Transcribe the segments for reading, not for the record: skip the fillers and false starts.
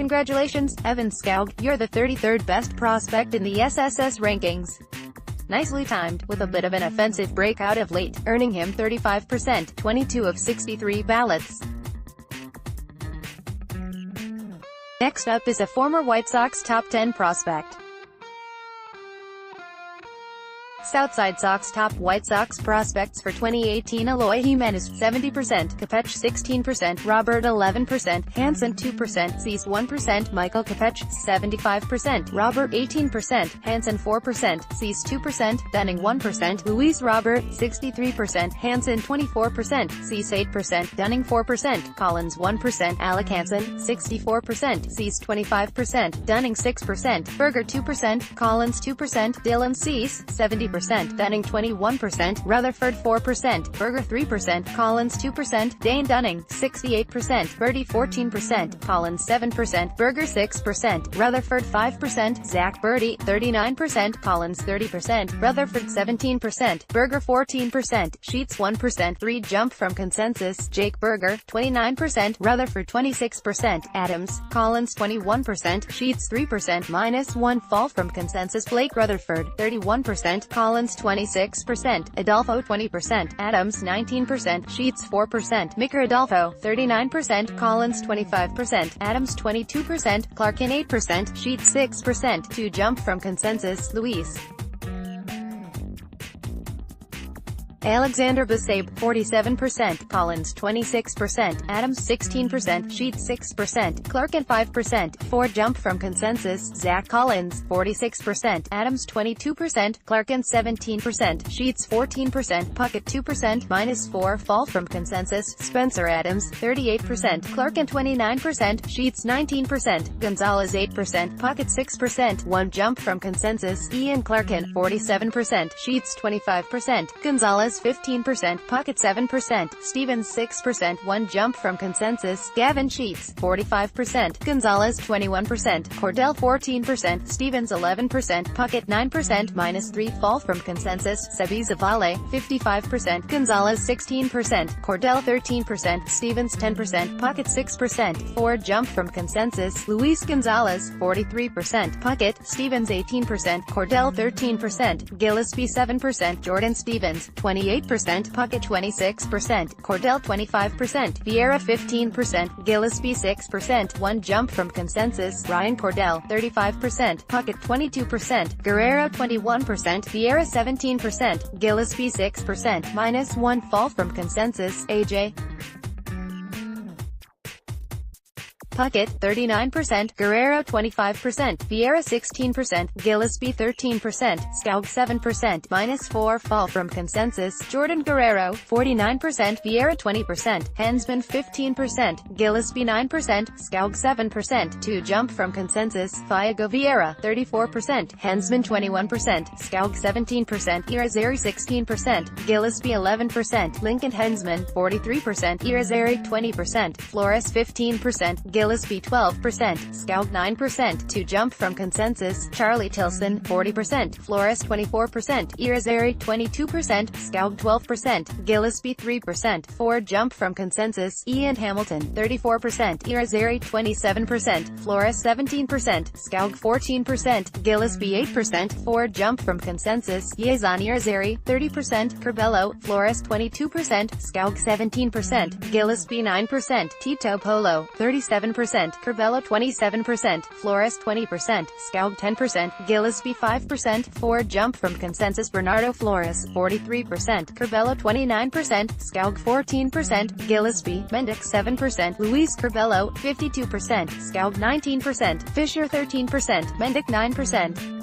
Congratulations, Evan Skoug, you're the 33rd best prospect in the SSS rankings. Nicely timed, with a bit of an offensive breakout of late, earning him 35%, 22 of 63 ballots. Next up is a former White Sox top 10 prospect. Southside Sox top White Sox prospects for 2018: Eloy Jimenez 70%, Kopech 16%, Robert 11%, Hansen 2%, Cease 1%, Michael Kopech 75%, Robert 18%, Hansen 4%, Cease 2%, Dunning 1%, Luis Robert 63%, Hansen 24%, Cease 8%, Dunning 4%, Collins 1%, Alec Hansen 64%, Cease 25%, Dunning 6%, Berger 2%, Collins 2%, Dylan Cease 70%, Dunning 21%, Rutherford 4%, Berger 3%, Collins 2%, Dane Dunning 68%, Birdie 14%, Collins 7%, Berger 6%, Rutherford 5%, Zach Birdie 39%, Collins 30%, Rutherford 17%, Berger 14%, Sheets 1%, 3 jump from consensus, Jake Berger 29%, Rutherford 26%, Adams, Collins 21%, Sheets 3%, -1 fall from consensus, Blake Rutherford 31%, Collins 26%, Adolfo 20%, Adams 19%, Sheets 4%, Micker Adolfo 39%, Collins 25%, Adams 22%, Clarkin 8%, Sheets 6%, 2 jump from consensus, Luis Alexander Basabe 47%, Collins 26%, Adams 16%, Sheets 6%, Clarkin 5%, 4 jump from consensus, Zach Collins 46%, Adams 22%, Clarkin 17%, Sheets 14%, Puckett 2%, -4 fall from consensus, Spencer Adams 38%, Clarkin 29%, Sheets 19%, Gonzalez 8%, Puckett 6%, 1 jump from consensus, Ian Clarkin 47%, Sheets 25%, Gonzalez 15%, Puckett 7%, Stevens 6%, 1 jump from consensus, Gavin Sheets 45%, Gonzalez 21%, Cordell 14%, Stevens 11%, Puckett 9%, -3 fall from consensus, Sebi Zavale 55%, Gonzalez 16%, Cordell 13%, Stevens 10%, Puckett 6%, 4 jump from consensus, Luis Gonzalez 43%, Puckett, Stevens 18%, Cordell 13%, Gillespie 7%, Jordan Stevens 28%, Puckett 26%, Cordell 25%, Vieira 15%, Gillespie 6%, 1 jump from consensus, Ryan Cordell 35%, Puckett 22%, Guerrero 21%, Vieira 17%, Gillespie 6%, -1 fall from consensus, AJ Puckett 39%, Guerrero 25%, Vieira 16%, Gillespie 13%, Skoug 7%, -4 fall from consensus, Jordan Guerrero 49%, Vieira 20%, Hensman 15%, Gillespie 9%, Skoug 7%, 2 jump from consensus, Fiago Vieira 34%, Hensman 21%, Skoug 17%, Irizarry 16%, Gillespie 11%, Lincoln Hensman 43%, Irizarry 20%, Flores 15%, Gillespie 12%, Skoug 9%, 2 jump from consensus, Charlie Tilson 40%, Flores 24%, Irizarry 22%, Skoug 12%, Gillespie 3%, 4 jump from consensus, Ian Hamilton 34%, Irizarry 27%, Flores 17%, Skoug 14%, Gillespie 8%, 4 jump from consensus, Yazan Irizarry 30%, Curbelo, Flores 22%, Skoug 17%, Gillespie 9%, Tito Polo 37%, Curbelo 27%, Flores 20%, Skoug 10%, Gillespie 5%, 4 jump from consensus, Bernardo Flores 43%, Curbelo 29%, Skoug 14%, Gillespie, Mendick 7%, Luis Curbelo 52%, Skoug 19%, Fisher 13%, Mendick 9%.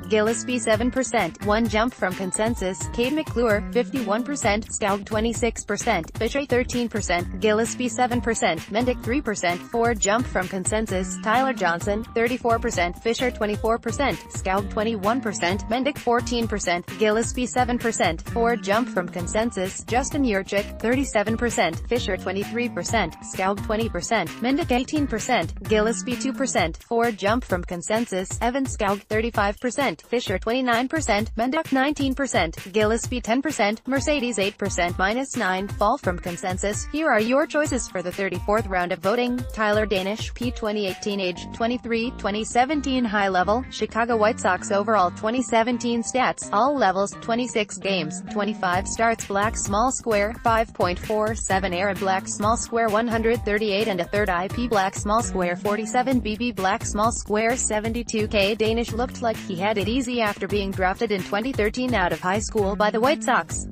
Gillespie 7%, 1 jump from consensus, Cade McClure 51%, Skoug 26%, Fisher 13%, Gillespie 7%, Mendick 3%, 4 jump from consensus, Tyler Johnson 34%, Fisher 24%, Skoug 21%, Mendick 14%, Gillespie 7%, 4 jump from consensus, Justin Yurchik 37%, Fisher 23%, Skoug 20%, Mendick 18%, Gillespie 2%, 4 jump from consensus, Evan Skoug 35%, rate, Fisher 29%, Mendock 19%, Gillespie 10%, Mercedes 8%, -9, fall from consensus. Here are your choices for the 34th round of voting. Tyler Danish, P. 2018, age 23, 2017 high level, Chicago White Sox overall 2017 stats, all levels, 26 games, 25 starts, black small square, 5.47 era, black small square 138 and a third IP, black small square 47 BB, black small square 72K. Danish looked like he had it easy after being drafted in 2013 out of high school by the White Sox.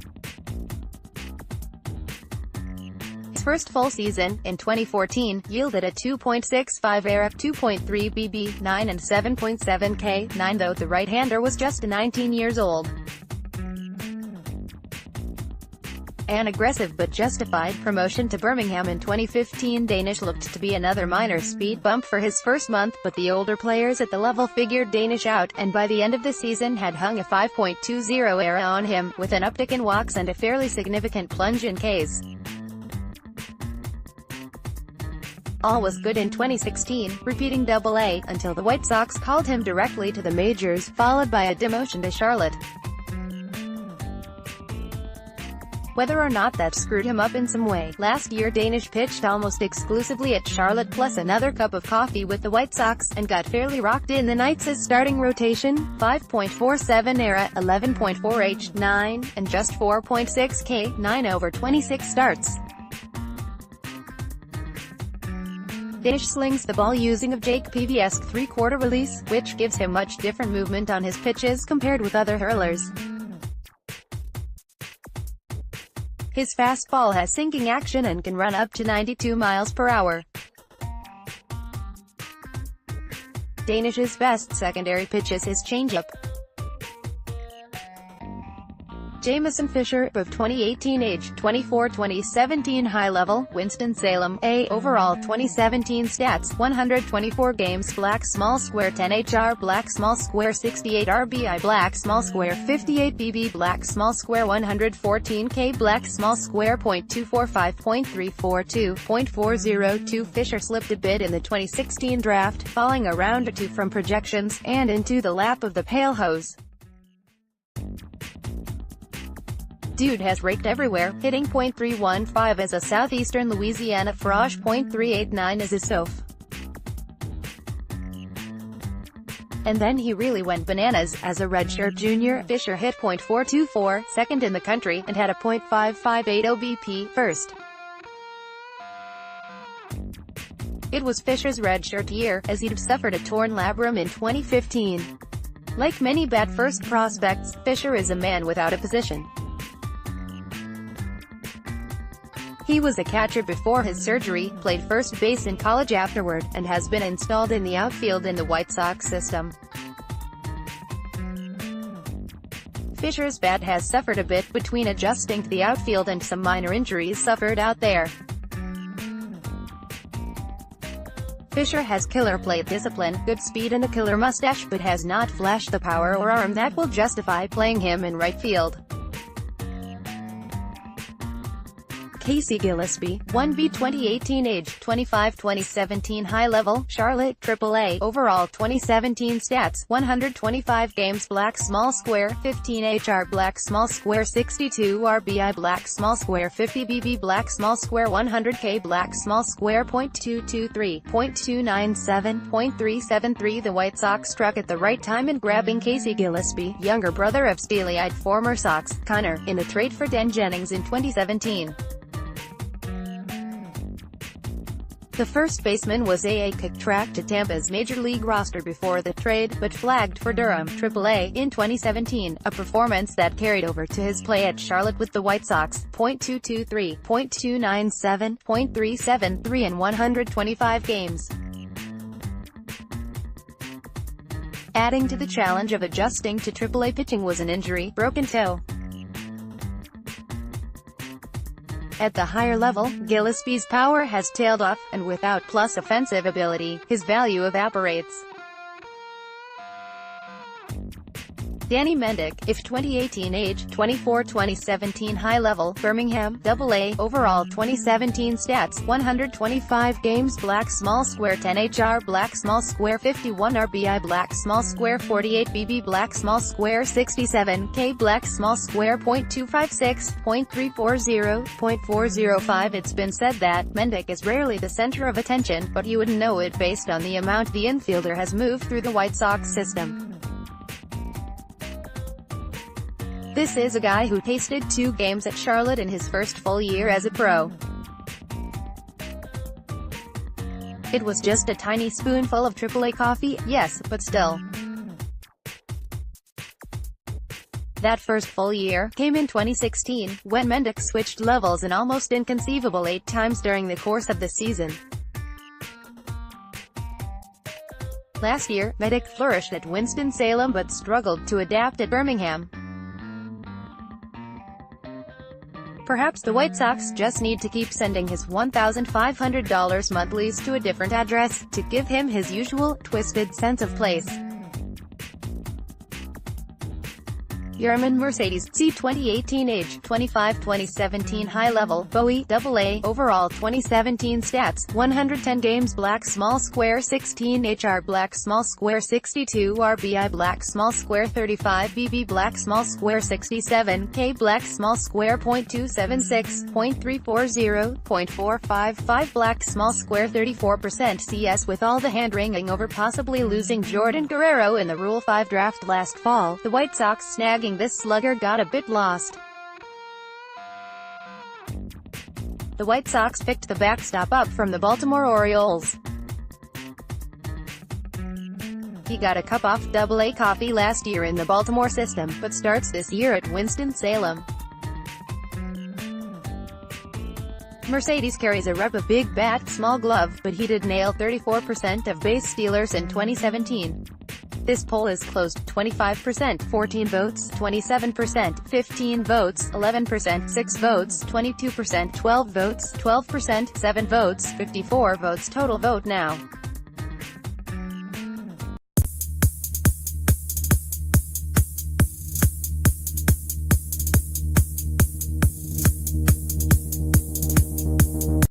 His first full season, in 2014, yielded a 2.65 ERA, 2.3 BB, 9 and 7.7 K, 9 though the right-hander was just 19 years old. An aggressive but justified promotion to Birmingham in 2015. Danish looked to be another minor speed bump for his first month, but the older players at the level figured Danish out, and by the end of the season had hung a 5.20 ERA on him, with an uptick in walks and a fairly significant plunge in Ks. All was good in 2016, repeating Double-A, until the White Sox called him directly to the majors, followed by a demotion to Charlotte. Whether or not that screwed him up in some way, last year Danish pitched almost exclusively at Charlotte plus another cup of coffee with the White Sox, and got fairly rocked in the Knights' starting rotation, 5.47 ERA, 11.4 H, 9, and just 4.6 K, 9 over 26 starts. Danish slings the ball using a Jake Peavy-esque three-quarter release, which gives him much different movement on his pitches compared with other hurlers. His fastball has sinking action and can run up to 92 miles per hour. Danish's best secondary pitch is his changeup. Jamison Fisher, of 2018, age 24, 2017 high level, Winston-Salem, A. Overall 2017 stats, 124 games, black small square 10 HR, black small square 68 RBI, black small square 58 BB, black small square 114 K, black small square .245, .342, .402. Fisher slipped a bit in the 2016 draft, falling a round or two from projections, and into the lap of the pale hose. Dude has raked everywhere, hitting .315 as a Southeastern Louisiana Frosh, .389 as a Soph. And then he really went bananas. As a redshirt junior, Fisher hit .424, second in the country, and had a .558 OBP, first. It was Fisher's redshirt year, as he'd suffered a torn labrum in 2015. Like many bat first prospects, Fisher is a man without a position. He was a catcher before his surgery, played first base in college afterward, and has been installed in the outfield in the White Sox system. Fisher's bat has suffered a bit between adjusting to the outfield and some minor injuries suffered out there. Fisher has killer plate discipline, good speed and a killer mustache, but has not flashed the power or arm that will justify playing him in right field. Casey Gillespie, 1B 2018, age 25, 2017 high level, Charlotte, Triple-A, overall 2017 stats, 125 games, black small square 15 HR, black small square 62 RBI, black small square 50 BB, black small square 100 K, black small square .223, .297, .373. The White Sox struck at the right time in grabbing Casey Gillespie, younger brother of steely-eyed former Sox, Connor, in a trade for Den Jennings in 2017. The first baseman was kicked to Tampa's Major League roster before the trade, but flagged for Durham, Triple-A, in 2017, a performance that carried over to his play at Charlotte with the White Sox, .223, .297, .373 in 125 games. Adding to the challenge of adjusting to Triple-A pitching was an injury, broken toe. At the higher level, Gillespie's power has tailed off, and without plus offensive ability, his value evaporates. Danny Mendick, if 2018 age, 24 2017 high level, Birmingham, AA, overall 2017 stats, 125 games black small square 10 HR black small square 51 RBI black small square 48 BB black small square 67 K black small square .256, .340, .405. It's been said that Mendick is rarely the center of attention, but you wouldn't know it based on the amount the infielder has moved through the White Sox system. This is a guy who tasted 2 games at Charlotte in his first full year as a pro. It was just a tiny spoonful of AAA coffee, yes, but still. That first full year came in 2016, when Mendick switched levels an almost inconceivable 8 times during the course of the season. Last year, Mendick flourished at Winston-Salem but struggled to adapt at Birmingham. Perhaps the White Sox just need to keep sending his $1,500 monthlies to a different address, to give him his usual, twisted sense of place. Yerman Mercedes, C 2018 age, 25 2017 high level, Bowie, AA, overall 2017 stats, 110 games black small square 16 HR black small square 62 RBI black small square 35 BB black small square 67 K black small square .276, .340, .455 black small square 34% CS. With all the hand-wringing over possibly losing Jordan Guerrero in the Rule 5 draft last fall, the White Sox snagging this slugger got a bit lost. The White Sox picked the backstop up from the Baltimore Orioles. He got a cup off AA coffee last year in the Baltimore system, but starts this year at Winston-Salem. Mercedes carries a rep of big bat, small glove, but he did nail 34% of base stealers in 2017. This poll is closed, 25%, 14 votes, 27%, 15 votes, 11%, 6 votes, 22%, 12 votes, 12%, 7 votes, 54 votes total. Vote now.